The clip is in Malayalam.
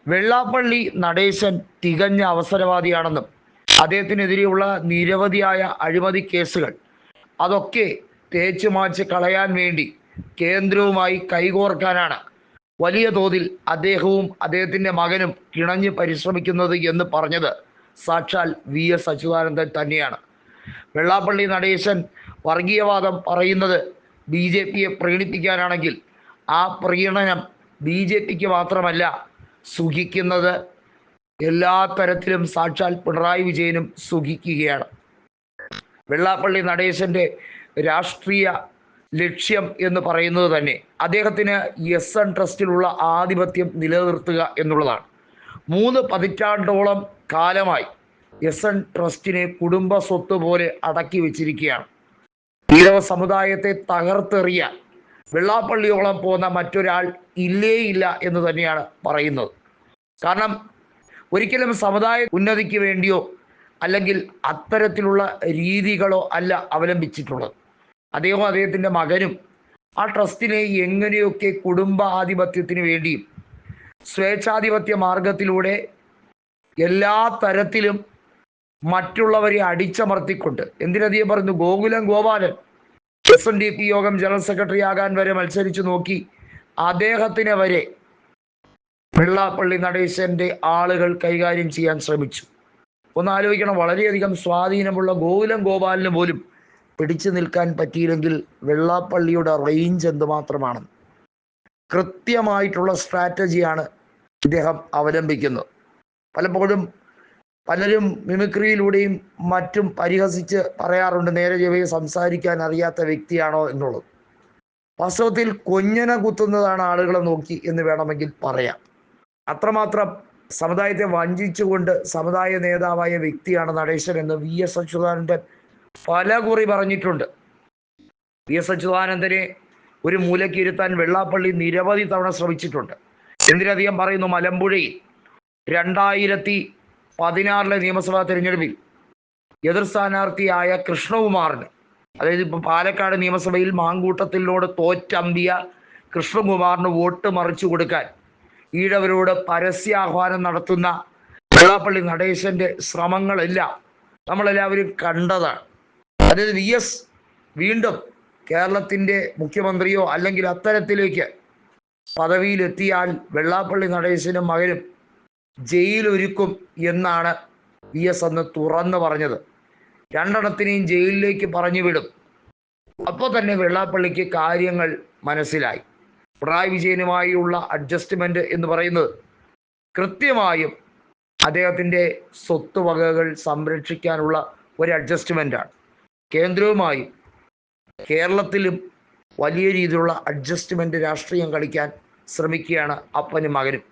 വെള്ളാപ്പള്ളി നടേശൻ തികഞ്ഞ അവസരവാദിയാണെന്നും അദ്ദേഹത്തിനെതിരെയുള്ള നിരവധിയായ അഴിമതി കേസുകൾ അതൊക്കെ തേച്ചു മാച്ച് കളയാൻ വേണ്ടി കേന്ദ്രവുമായി കൈകോർക്കാനാണ് വലിയ തോതിൽ അദ്ദേഹവും അദ്ദേഹത്തിൻ്റെ മകനും കിണഞ്ഞ് പരിശ്രമിക്കുന്നത് എന്ന് പറഞ്ഞത് സാക്ഷാൽ VS അച്യുതാനന്ദൻ തന്നെയാണ്. വെള്ളാപ്പള്ളി നടേശൻ വർഗീയവാദം പറയുന്നത് BJPയെ പ്രീണിപ്പിക്കാനാണെങ്കിൽ ആ പ്രീണനം BJPക്ക് മാത്രമല്ല സുഖിക്കുന്നത് എല്ലാ തരത്തിലും സാക്ഷാൽ പിണറായി വിജയനും സുഖിക്കുകയാണ്. വെള്ളാപ്പള്ളി നടേശൻ്റെ രാഷ്ട്രീയ ലക്ഷ്യം എന്ന് പറയുന്നത് തന്നെ അദ്ദേഹത്തിന് SN ട്രസ്റ്റിലുള്ള ആധിപത്യം നിലനിർത്തുക എന്നുള്ളതാണ്. 3 പതിറ്റാണ്ടോളം കാലമായി SN ട്രസ്റ്റിനെ കുടുംബ സ്വത്ത് പോലെ അടക്കി വെച്ചിരിക്കുകയാണ്. ഈഴവ സമുദായത്തെ തകർത്തെറിയാൻ വെള്ളാപ്പള്ളിയോളം പോകുന്ന മറ്റൊരാൾ ഇല്ല എന്ന് തന്നെയാണ് പറയുന്നത്. കാരണം ഒരിക്കലും സമുദായ ഉന്നതിക്ക് വേണ്ടിയോ അല്ലെങ്കിൽ അത്തരത്തിലുള്ള രീതികളോ അല്ല അവലംബിച്ചിട്ടുള്ളത്. അദ്ദേഹത്തിൻ്റെ മകനും ആ ട്രസ്റ്റിനെ എങ്ങനെയൊക്കെ കുടുംബ ആധിപത്യത്തിന് വേണ്ടിയും സ്വേച്ഛാധിപത്യ മാർഗത്തിലൂടെ എല്ലാ തരത്തിലും മറ്റുള്ളവരെ അടിച്ചമർത്തിക്കൊണ്ട് എന്തിനധികം പറഞ്ഞു, ഗോകുലം ഗോപാലൻ SNDP യോഗം ജനറൽ സെക്രട്ടറി ആകാൻ വരെ മത്സരിച്ചു നോക്കി. അദ്ദേഹത്തിനെ വരെ വെള്ളാപ്പള്ളി നടേശൻ്റെ ആളുകൾ കൈകാര്യം ചെയ്യാൻ ശ്രമിച്ചു. ഒന്ന് ആലോചിക്കണം, വളരെയധികം സ്വാധീനമുള്ള ഗോകുലം ഗോപാലിന് പോലും പിടിച്ചു നിൽക്കാൻ പറ്റിയില്ലെങ്കിൽ വെള്ളാപ്പള്ളിയുടെ റേഞ്ച് എന്തുമാത്രമാണ്. കൃത്യമായിട്ടുള്ള സ്ട്രാറ്റജിയാണ് ഇദ്ദേഹം അവലംബിക്കുന്നത്. പലപ്പോഴും പലരും മിമിക്രിയിലൂടെയും മറ്റും പരിഹസിച്ച് പറയാറുണ്ട്, നേരെ ചൊവ്വേ സംസാരിക്കാൻ അറിയാത്ത വ്യക്തിയാണോ എന്നുള്ളത്. വാസ്തവത്തിൽ കൊഞ്ഞന കുത്തുന്നതാണ് ആളുകളെ നോക്കി എന്ന് വേണമെങ്കിൽ പറയാം. അത്രമാത്രം സമുദായത്തെ വഞ്ചിച്ചുകൊണ്ട് സമുദായ നേതാവായ വ്യക്തിയാണ് നടേശൻ എന്ന് VS അച്യുതാനന്ദൻ പല കുറി പറഞ്ഞിട്ടുണ്ട്. VS അച്യുതാനന്ദനെ ഒരു മൂലയ്ക്ക് ഇരുത്താൻ വെള്ളാപ്പള്ളി നിരവധി തവണ ശ്രമിച്ചിട്ടുണ്ട്. എന്തിനധികം പറയുന്നു, മലമ്പുഴയിൽ 2016 നിയമസഭാ തെരഞ്ഞെടുപ്പിൽ എതിർ സ്ഥാനാർത്ഥിയായ കൃഷ്ണകുമാറിന്, അതായത് ഇപ്പോൾ പാലക്കാട് നിയമസഭയിൽ മാങ്കൂട്ടത്തിനോട് തോറ്റമ്പിയ കൃഷ്ണകുമാറിന് വോട്ട് മറിച്ചു കൊടുക്കാൻ ഈഴവരോട് പരസ്യാഹ്വാനം നടത്തുന്ന വെള്ളാപ്പള്ളി നടേശൻ്റെ ശ്രമങ്ങളെല്ലാം നമ്മളെല്ലാവരും കണ്ടതാണ്. അതായത് VS വീണ്ടും കേരളത്തിൻ്റെ മുഖ്യമന്ത്രിയോ അല്ലെങ്കിൽ അത്തരത്തിലേക്ക് പദവിയിലെത്തിയാൽ വെള്ളാപ്പള്ളി നടേശനും മകനും ജയിലൊരുക്കും എന്നാണ് VS അന്ന് തുറന്നു പറഞ്ഞത്. രണ്ടെണ്ണത്തിനെയും ജയിലിലേക്ക് പറഞ്ഞു വിടും. അപ്പോൾ തന്നെ വെള്ളാപ്പള്ളിക്ക് കാര്യങ്ങൾ മനസ്സിലായി. പിണറായി വിജയനുമായുള്ള അഡ്ജസ്റ്റ്മെൻറ്റ് എന്ന് പറയുന്നത് കൃത്യമായും അദ്ദേഹത്തിൻ്റെ സ്വത്തുവകകൾ സംരക്ഷിക്കാനുള്ള ഒരു അഡ്ജസ്റ്റ്മെൻറ്റാണ്. കേന്ദ്രവുമായും കേരളത്തിലും വലിയ രീതിയിലുള്ള അഡ്ജസ്റ്റ്മെൻറ്റ് രാഷ്ട്രീയം കളിക്കാൻ ശ്രമിക്കുകയാണ് അപ്പനും മകനും.